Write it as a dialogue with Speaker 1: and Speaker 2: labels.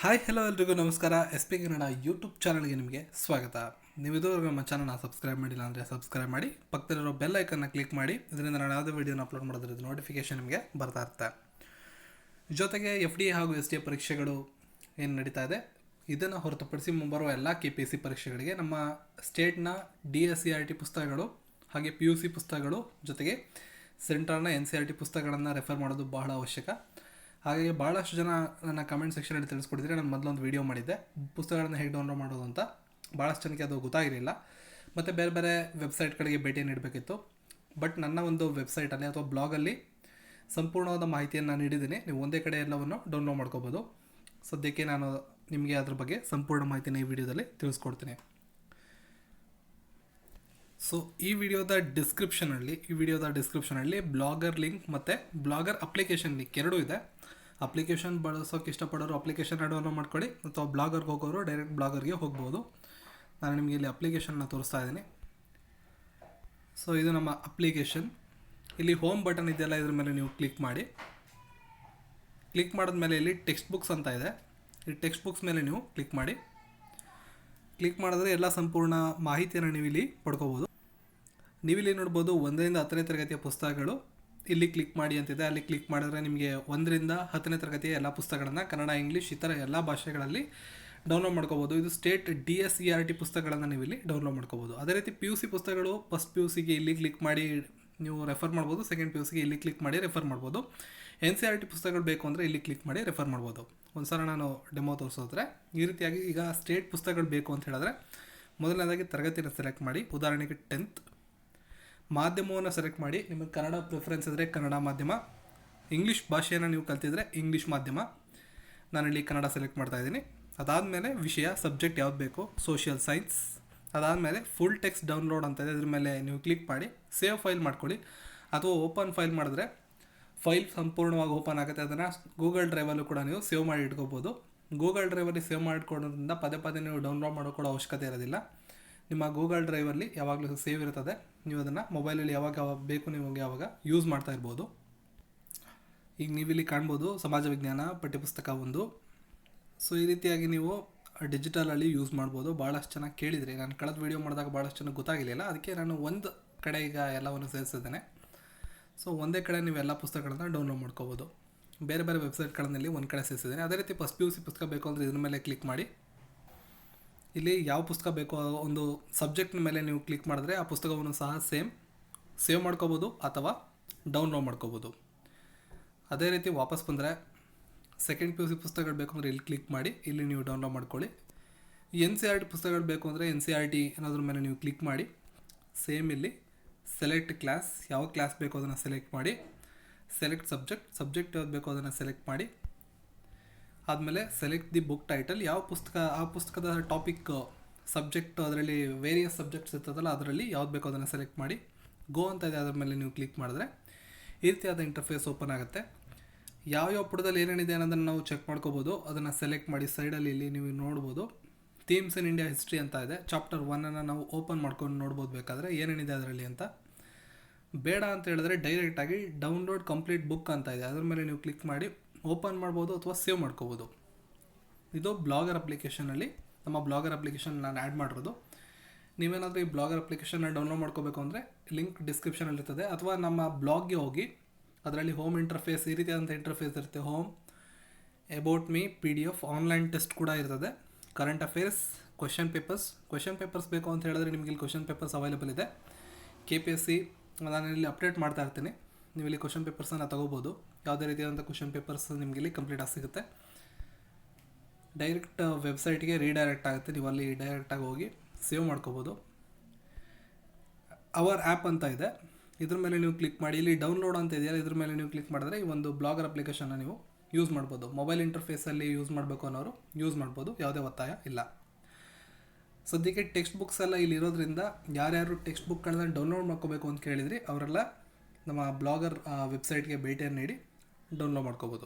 Speaker 1: Hi hello ಎಲ್ರಿಗೂ ನಮಸ್ಕಾರ. S P Kannada YouTube ಚಾನಲ್ಗೆ ನಿಮಗೆ ಸ್ವಾಗತ. ನೀವು ಇದುವರೆಗೂ ನಮ್ಮ ಚಾನಲ್ನ ಸಬ್ಸ್ಕ್ರೈಬ್ ಮಾಡಿಲ್ಲ ಅಂದರೆ ಸಬ್ಸ್ಕ್ರೈಬ್ ಮಾಡಿ, ಪಕ್ಕದಲ್ಲಿರೋ ಬೆಲ್ ಐಕನ್ನ ಕ್ಲಿಕ್ ಮಾಡಿ. ಇದರಿಂದ ನಾನು ಯಾವುದೇ ವೀಡಿಯೋನ ಅಪ್ಲೋಡ್ ಮಾಡೋದ್ರದ್ದು ನೋಟಿಫಿಕೇಷನ್ ನಿಮಗೆ ಬರ್ತಾ ಇರುತ್ತೆ. ಜೊತೆಗೆ FD ಹಾಗೂ SDA ಪರೀಕ್ಷೆಗಳು ಏನು ನಡೀತಾ ಇದೆ, ಇದನ್ನು ಹೊರತುಪಡಿಸಿ ಮುಂಬರುವ ಎಲ್ಲ KPSC ಪರೀಕ್ಷೆಗಳಿಗೆ ನಮ್ಮ ಸ್ಟೇಟ್ನ DSCRT ಪುಸ್ತಕಗಳು ಹಾಗೆ PUC ಪುಸ್ತಕಗಳು ಜೊತೆಗೆ ಸೆಂಟ್ರಲ್ನ NCERT ಪುಸ್ತಕಗಳನ್ನು ರೆಫರ್ ಮಾಡೋದು ಬಹಳ ಅವಶ್ಯಕ. ಹಾಗಾಗಿ ಭಾಳಷ್ಟು ಜನ ನನ್ನ ಕಮೆಂಟ್ ಸೆಕ್ಷನಲ್ಲಿ ತಿಳಿಸ್ಕೊಟ್ಟಿದ್ರೆ ನಾನು ಮೊದಲೊಂದು ವೀಡಿಯೋ ಮಾಡಿದ್ದೆ ಪುಸ್ತಕಗಳನ್ನು ಹೇಗೆ ಡೌನ್ಲೋಡ್ ಮಾಡೋದು ಅಂತ. ಭಾಳಷ್ಟು ಜನಕ್ಕೆ ಅದು ಗೊತ್ತಾಗಿರಲಿಲ್ಲ ಮತ್ತು ಬೇರೆ ಬೇರೆ ವೆಬ್ಸೈಟ್ಗಳಿಗೆ ಭೇಟಿ ನೀಡಬೇಕಿತ್ತು. ಬಟ್ ನನ್ನ ಒಂದು ವೆಬ್ಸೈಟಲ್ಲಿ ಅಥವಾ ಬ್ಲಾಗಲ್ಲಿ ಸಂಪೂರ್ಣವಾದ ಮಾಹಿತಿಯನ್ನು ನೀಡಿದ್ದೀನಿ. ನೀವು ಒಂದೇ ಕಡೆ ಎಲ್ಲವನ್ನು ಡೌನ್ಲೋಡ್ ಮಾಡ್ಕೋಬೋದು. ಸದ್ಯಕ್ಕೆ ನಾನು ನಿಮಗೆ ಅದ್ರ ಬಗ್ಗೆ ಸಂಪೂರ್ಣ ಮಾಹಿತಿನ ಈ ವಿಡಿಯೋದಲ್ಲಿ ತಿಳಿಸ್ಕೊಡ್ತೀನಿ. ಸೊ ಈ ವಿಡಿಯೋದ ಡಿಸ್ಕ್ರಿಪ್ಷನಲ್ಲಿ ಬ್ಲಾಗರ್ ಲಿಂಕ್ ಮತ್ತು ಬ್ಲಾಗರ್ ಅಪ್ಲಿಕೇಶನ್ ಲಿಂಕ್ ಎರಡೂ ಇದೆ. ಅಪ್ಲಿಕೇಶನ್ ಬಳಸೋಕೆ ಇಷ್ಟಪಡೋರು ಅಪ್ಲಿಕೇಶನ್ ಡೌನ್ಲೋಡ್ ಮಾಡ್ಕೊಳ್ಳಿ, ಅಥವಾ ಬ್ಲಾಗರ್ಗೆ ಹೋಗೋರು ಡೈರೆಕ್ಟ್ ಬ್ಲಾಗರ್ಗೆ ಹೋಗ್ಬೋದು. ನಾನು ನಿಮಗೆ ಇಲ್ಲಿ ಅಪ್ಲಿಕೇಶನ್ನ ತೋರಿಸ್ತಾ ಇದ್ದೀನಿ. ಸೊ ಇದು ನಮ್ಮ ಅಪ್ಲಿಕೇಶನ್. ಇಲ್ಲಿ ಹೋಮ್ ಬಟನ್ ಇದೆಯಲ್ಲ, ಇದ್ರ ಮೇಲೆ ನೀವು ಕ್ಲಿಕ್ ಮಾಡಿ. ಕ್ಲಿಕ್ ಮಾಡಿದ್ಮೇಲೆ ಇಲ್ಲಿ ಟೆಕ್ಸ್ಟ್ ಬುಕ್ಸ್ ಅಂತ ಇದೆ. ಈ ಟೆಕ್ಸ್ಟ್ ಬುಕ್ಸ್ ಮೇಲೆ ನೀವು ಕ್ಲಿಕ್ ಮಾಡಿ. ಕ್ಲಿಕ್ ಮಾಡಿದ್ರೆ ಎಲ್ಲ ಸಂಪೂರ್ಣ ಮಾಹಿತಿಯನ್ನು ನೀವು ಇಲ್ಲಿ ಪಡ್ಕೋಬೋದು. ನೀವಿಲ್ಲಿ ನೋಡ್ಬೋದು 1ರಿಂದ 10ನೇ ತರಗತಿಯ ಪುಸ್ತಕಗಳು. ಇಲ್ಲಿ ಕ್ಲಿಕ್ ಮಾಡಿ ಅಂತಿದೆ. ಅಲ್ಲಿ ಕ್ಲಿಕ್ ಮಾಡಿದ್ರೆ ನಿಮಗೆ 1ರಿಂದ 10ನೇ ತರಗತಿಯ ಎಲ್ಲ ಪುಸ್ತಕಗಳನ್ನು ಕನ್ನಡ, ಇಂಗ್ಲೀಷ್ ಇತರ ಎಲ್ಲ ಭಾಷೆಗಳಲ್ಲಿ ಡೌನ್ಲೋಡ್ ಮಾಡ್ಕೋಬೋದು. ಇದು ಸ್ಟೇಟ್ DSCRT ಪುಸ್ತಕಗಳನ್ನು ನೀವು ಇಲ್ಲಿ ಡೌನ್ಲೋಡ್ ಮಾಡ್ಕೋಬೋದು. ಅದೇ ರೀತಿ PUC ಪುಸ್ತಕಗಳು ಫಸ್ಟ್ PUCಗೆ ಇಲ್ಲಿ ಕ್ಲಿಕ್ ಮಾಡಿ ನೀವು ರೆಫರ್ ಮಾಡ್ಬೋದು. ಸೆಕೆಂಡ್ PUCಗೆ ಇಲ್ಲಿ ಕ್ಲಿಕ್ ಮಾಡಿ ರೆಫರ್ ಮಾಡ್ಬೋದು. NCERT ಪುಸ್ತಕಗಳು ಬೇಕು ಅಂದರೆ ಇಲ್ಲಿ ಕ್ಲಿಕ್ ಮಾಡಿ ರೆಫರ್ ಮಾಡ್ಬೋದು. ಒಂದು ಸಲ ನಾನು ಡೆಮೋ ತೋರಿಸೋದ್ರೆ ಈ ರೀತಿಯಾಗಿ ಈಗ ಸ್ಟೇಟ್ ಪುಸ್ತಕಗಳು ಬೇಕು ಅಂತ ಹೇಳಿದ್ರೆ ಮೊದಲನೇದಾಗಿ ತರಗತಿನ ಸೆಲೆಕ್ಟ್ ಮಾಡಿ. ಉದಾಹರಣೆಗೆ 10th. ಮಾಧ್ಯಮವನ್ನು ಸೆಲೆಕ್ಟ್ ಮಾಡಿ. ನಿಮಗೆ ಕನ್ನಡ ಪ್ರಿಫರೆನ್ಸ್ ಇದ್ದರೆ ಕನ್ನಡ ಮಾಧ್ಯಮ, ಇಂಗ್ಲೀಷ್ ಭಾಷೆಯನ್ನು ನೀವು ಕಲ್ತಿದ್ರೆ ಇಂಗ್ಲೀಷ್ ಮಾಧ್ಯಮ. ನಾನಿಲ್ಲಿ ಕನ್ನಡ ಸೆಲೆಕ್ಟ್ ಮಾಡ್ತಾಯಿದ್ದೀನಿ. ಅದಾದಮೇಲೆ ವಿಷಯ ಸಬ್ಜೆಕ್ಟ್ ಯಾವ್ದು ಬೇಕು, ಸೋಷಿಯಲ್ ಸೈನ್ಸ್. ಅದಾದಮೇಲೆ ಫುಲ್ ಟೆಕ್ಸ್ಟ್ ಡೌನ್ಲೋಡ್ ಅಂತ ಇದೆ, ಇದ್ರ ಮೇಲೆ ನೀವು ಕ್ಲಿಕ್ ಮಾಡಿ ಸೇವ್ ಫೈಲ್ ಮಾಡ್ಕೊಳ್ಳಿ. ಅಥವಾ ಓಪನ್ ಫೈಲ್ ಮಾಡಿದ್ರೆ ಫೈಲ್ ಸಂಪೂರ್ಣವಾಗಿ ಓಪನ್ ಆಗುತ್ತೆ. ಅದನ್ನು ಗೂಗಲ್ ಡ್ರೈವಲ್ಲೂ ಕೂಡ ನೀವು ಸೇವ್ ಮಾಡಿ ಇಟ್ಕೋಬೋದು. ಗೂಗಲ್ ಡ್ರೈವಲ್ಲಿ ಸೇವ್ ಮಾಡಿಕೊಡೋದ್ರಿಂದ ಪದೇ ಪದೇ ನೀವು ಡೌನ್ಲೋಡ್ ಮಾಡೋಕೊಳ್ಳೋ ಅವಶ್ಯಕತೆ ಇರೋದಿಲ್ಲ. ನಿಮ್ಮ ಗೂಗಲ್ ಡ್ರೈವಲ್ಲಿ ಯಾವಾಗಲೂ ಸೇವ್ ಇರ್ತದೆ. ನೀವು ಅದನ್ನು ಮೊಬೈಲಲ್ಲಿ ಯಾವಾಗ ಬೇಕು ನಿಮಗೆ ಯಾವಾಗ ಯೂಸ್ ಮಾಡ್ತಾ ಇರ್ಬೋದು. ಈಗ ನೀವಿಲ್ಲಿ ಕಾಣ್ಬೋದು ಸಮಾಜ ವಿಜ್ಞಾನ ಪಠ್ಯಪುಸ್ತಕ 1. ಸೊ ಈ ರೀತಿಯಾಗಿ ನೀವು ಡಿಜಿಟಲಲ್ಲಿ ಯೂಸ್ ಮಾಡ್ಬೋದು. ಭಾಳಷ್ಟು ಚೆನ್ನಾಗಿ ಕೇಳಿದ್ರಿ. ನಾನು ಕಳೆದ ವೀಡಿಯೋ ಮಾಡಿದಾಗ ಭಾಳಷ್ಟು ಚೆನ್ನಾಗಿ ಗೊತ್ತಾಗಿರಲಿಲ್ಲ, ಅದಕ್ಕೆ ನಾನು ಒಂದು ಕಡೆ ಈಗ ಎಲ್ಲವನ್ನು ಸೇರಿಸಿದ್ದೇನೆ. ಸೊ ಒಂದೇ ಕಡೆ ನೀವು ಎಲ್ಲ ಪುಸ್ತಕಗಳನ್ನು ಡೌನ್ಲೋಡ್ ಮಾಡ್ಕೋಬೋದು. ಬೇರೆ ಬೇರೆ ವೆಬ್ಸೈಟ್ಗಳಲ್ಲಿ ಒಂದು ಕಡೆ ಸೇರಿಸಿದ್ದೇನೆ. ಅದೇ ರೀತಿ ಫಸ್ಟ್ PUC ಪುಸ್ತಕ ಬೇಕು ಅಂದರೆ ಇದ್ರ ಮೇಲೆ ಕ್ಲಿಕ್ ಮಾಡಿ. ಇಲ್ಲಿ ಯಾವ ಪುಸ್ತಕ ಬೇಕೋ ಒಂದು ಸಬ್ಜೆಕ್ಟ್ನ ಮೇಲೆ ನೀವು ಕ್ಲಿಕ್ ಮಾಡಿದ್ರೆ ಆ ಪುಸ್ತಕವನ್ನು ಸಹ ಸೇವ್ ಮಾಡ್ಕೋಬೋದು ಅಥವಾ ಡೌನ್ಲೋಡ್ ಮಾಡ್ಕೋಬೋದು. ಅದೇ ರೀತಿ ವಾಪಸ್ ಬಂದರೆ ಸೆಕೆಂಡ್ PUC ಪುಸ್ತಕಗಳು ಬೇಕು ಅಂದರೆ ಇಲ್ಲಿ ಕ್ಲಿಕ್ ಮಾಡಿ. ಇಲ್ಲಿ ನೀವು ಡೌನ್ಲೋಡ್ ಮಾಡ್ಕೊಳ್ಳಿ. NCERT ಪುಸ್ತಕಗಳು ಬೇಕು ಅಂದರೆ NCERT ಅನ್ನೋದ್ರ ಮೇಲೆ ನೀವು ಕ್ಲಿಕ್ ಮಾಡಿ. ಸೇಮ್ ಇಲ್ಲಿ ಸೆಲೆಕ್ಟ್ ಕ್ಲಾಸ್, ಯಾವ ಕ್ಲಾಸ್ ಬೇಕೋ ಅದನ್ನು ಸೆಲೆಕ್ಟ್ ಮಾಡಿ. ಸೆಲೆಕ್ಟ್ ಸಬ್ಜೆಕ್ಟ್ ಯಾವ್ದು ಬೇಕೋ ಅದನ್ನು ಸೆಲೆಕ್ಟ್ ಮಾಡಿ. ಆದಮೇಲೆ ಸೆಲೆಕ್ಟ್ ದಿ ಬುಕ್ ಟೈಟಲ್, ಯಾವ ಪುಸ್ತಕ ಆ ಪುಸ್ತಕದ ಟಾಪಿಕ್ ಸಬ್ಜೆಕ್ಟ್ ಅದರಲ್ಲಿ ವೇರಿಯಸ್ ಸಬ್ಜೆಕ್ಟ್ಸ್ ಇರ್ತದಲ್ಲ ಅದರಲ್ಲಿ ಯಾವ್ದು ಬೇಕೋ ಅದನ್ನು ಸೆಲೆಕ್ಟ್ ಮಾಡಿ. ಗೋ ಅಂತ ಇದೆ, ಅದ್ರ ಮೇಲೆ ನೀವು ಕ್ಲಿಕ್ ಮಾಡಿದ್ರೆ ಈ ರೀತಿಯಾದ ಇಂಟರ್ಫೇಸ್ ಓಪನ್ ಆಗುತ್ತೆ. ಯಾವ್ಯಾವ ಪುಟದಲ್ಲಿ ಏನೇನಿದೆ ಅನ್ನೋದನ್ನು ನಾವು ಚೆಕ್ ಮಾಡ್ಕೋಬೋದು. ಅದನ್ನು ಸೆಲೆಕ್ಟ್ ಮಾಡಿ ಸೈಡಲ್ಲಿ ಇಲ್ಲಿ ನೀವು ನೋಡ್ಬೋದು ಥೀಮ್ಸ್ ಇನ್ ಇಂಡಿಯಾ ಹಿಸ್ಟ್ರಿ ಅಂತ ಇದೆ. ಚಾಪ್ಟರ್ 1 ನಾವು ಓಪನ್ ಮಾಡ್ಕೊಂಡು ನೋಡ್ಬೋದು ಬೇಕಾದರೆ ಏನೇನಿದೆ ಅದರಲ್ಲಿ ಅಂತ. ಬೇಡ ಅಂತ ಹೇಳಿದ್ರೆ ಡೈರೆಕ್ಟಾಗಿ ಡೌನ್ಲೋಡ್ ಕಂಪ್ಲೀಟ್ ಬುಕ್ ಅಂತ ಇದೆ, ಅದ್ರ ಮೇಲೆ ನೀವು ಕ್ಲಿಕ್ ಮಾಡಿ ಓಪನ್ ಮಾಡ್ಬೋದು ಅಥವಾ ಸೇವ್ ಮಾಡ್ಕೋಬೋದು. ಇದು ಬ್ಲಾಗರ್ ಅಪ್ಲಿಕೇಶನಲ್ಲಿ ನಮ್ಮ ಬ್ಲಾಗರ್ ಅಪ್ಲಿಕೇಶನ್ ನಾನು ಆ್ಯಡ್ ಮಾಡಿರೋದು. ನೀವೇನಾದರೂ ಈ ಬ್ಲಾಗರ್ ಅಪ್ಲಿಕೇಶನ್ನ ಡೌನ್ಲೋಡ್ ಮಾಡ್ಕೋಬೇಕು ಅಂದರೆ ಲಿಂಕ್ ಡಿಸ್ಕ್ರಿಪ್ಷನಲ್ಲಿರ್ತದೆ, ಅಥವಾ ನಮ್ಮ ಬ್ಲಾಗ್ಗೆ ಹೋಗಿ ಅದರಲ್ಲಿ ಹೋಮ್ ಇಂಟರ್ಫೇಸ್ ಈ ರೀತಿಯಾದಂಥ ಇಂಟರ್ಫೇಸ್ ಇರುತ್ತೆ. Home, about me, PDF, online test ಕೂಡ ಇರ್ತದೆ, ಕರೆಂಟ್ ಅಫೇರ್ಸ್, ಕ್ವೆಶನ್ ಪೇಪರ್ಸ್ ಬೇಕು ಅಂತ ಹೇಳಿದ್ರೆ ನಿಮಗೆ ಇಲ್ಲಿ ಕ್ವೆಶನ್ ಪೇಪರ್ಸ್ ಅವೈಲೇಬಲ್ ಇದೆ. KPSC ನಾನು ಇಲ್ಲಿ ಅಪ್ಡೇಟ್ ಮಾಡ್ತಾ ಇರ್ತೀನಿ. ನೀವು ಇಲ್ಲಿ ಕ್ವೆಶನ್ ಪೇಪರ್ಸನ್ನು ತೊಗೋಬೋದು. ಯಾವುದೇ ರೀತಿಯಾದಂಥ ಕ್ವೆಶನ್ ಪೇಪರ್ಸ್ ನಿಮಗೆ ಇಲ್ಲಿ ಕಂಪ್ಲೀಟ್ ಆಗಿ ಸಿಗುತ್ತೆ. ಡೈರೆಕ್ಟ್ ವೆಬ್ಸೈಟ್ಗೆ ರೀಡೈರೆಕ್ಟ್ ಆಗುತ್ತೆ. ನೀವು ಅಲ್ಲಿ ಡೈರೆಕ್ಟಾಗಿ ಹೋಗಿ ಸೇವ್ ಮಾಡ್ಕೋಬೋದು. ಅವರ್ ಆ್ಯಪ್ ಅಂತ ಇದೆ, ಇದ್ರ ಮೇಲೆ ನೀವು ಕ್ಲಿಕ್ ಮಾಡಿ. ಇಲ್ಲಿ ಡೌನ್ಲೋಡ್ ಅಂತ ಇದೆಯಲ್ಲ, ಇದ್ರ ಮೇಲೆ ನೀವು ಕ್ಲಿಕ್ ಮಾಡಿದ್ರೆ ಈ ಒಂದು ಬ್ಲಾಗರ್ ಅಪ್ಲಿಕೇಶನ್ನ ನೀವು ಯೂಸ್ ಮಾಡ್ಬೋದು. ಮೊಬೈಲ್ ಇಂಟರ್ಫೇಸಲ್ಲಿ ಯೂಸ್ ಮಾಡಬೇಕು ಅನ್ನೋರು ಯೂಸ್ ಮಾಡ್ಬೋದು, ಯಾವುದೇ ಒತ್ತಾಯ ಇಲ್ಲ. ಸದ್ಯಕ್ಕೆ ಟೆಕ್ಸ್ಟ್ ಬುಕ್ಸ್ ಎಲ್ಲ ಇಲ್ಲಿ ಇರೋದ್ರಿಂದ ಯಾರ್ಯಾರು ಟೆಕ್ಸ್ಟ್ ಬುಕ್ಗಳನ್ನ ಡೌನ್ಲೋಡ್ ಮಾಡ್ಕೋಬೇಕು ಅಂತ ಕೇಳಿದ್ರಿ ಅವರೆಲ್ಲ ನಮ್ಮ ಬ್ಲಾಗರ್ ವೆಬ್ಸೈಟ್ಗೆ ಭೇಟಿಯನ್ನು ನೀಡಿ ಡೌನ್ಲೋಡ್ ಮಾಡ್ಕೋಬೋದು.